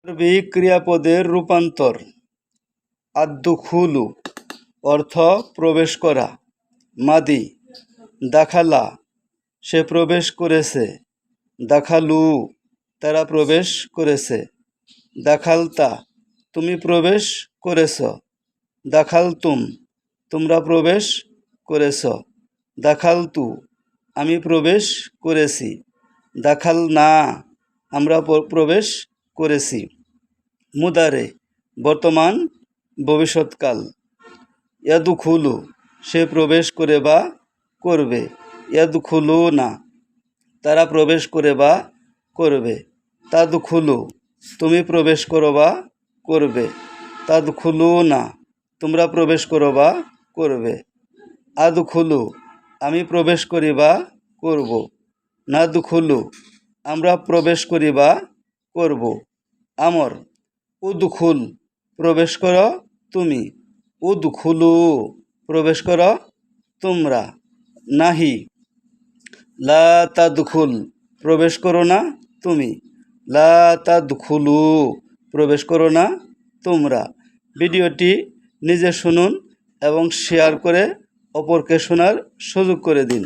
সার্বিক ক্রিয়াপদের রূপান্তর। আদ্দুখুলু অর্থ প্রবেশ করা। মাদি দাখালা সে প্রবেশ করেছে। দাখালু তারা প্রবেশ করেছে। দাখালতা তুমি প্রবেশ করেছ। দাখালতুম তোমরা প্রবেশ করেছ। দাখালতু আমি প্রবেশ করেছি। দাখালনা আমরা প্রবেশ করেছি। মুদারে বর্তমান ভবিষ্যৎকাল। ইয়াদুখুলু সে প্রবেশ করে বা করবে। ইয়াদুখুলুনা তারা প্রবেশ করে বা করবে। তাদখুলু তুমি প্রবেশ করো বা করবে। তাদখুলুনা তোমরা প্রবেশ করো বা করবে। আদখুলু আমি প্রবেশ করি বা করব। নাদখুলু আমরা প্রবেশ করি বা করব। আমর উদখুল প্রবেশ করো তুমি। উদখুলু প্রবেশ করো তোমরা। নাহি লা তাদখুল প্রবেশ করো না তুমি। লা তাদখুলু প্রবেশ করো না তোমরা। ভিডিওটি নিজে শুনুন এবং শেয়ার করে অপরকে শোনার সুযোগ করে দিন।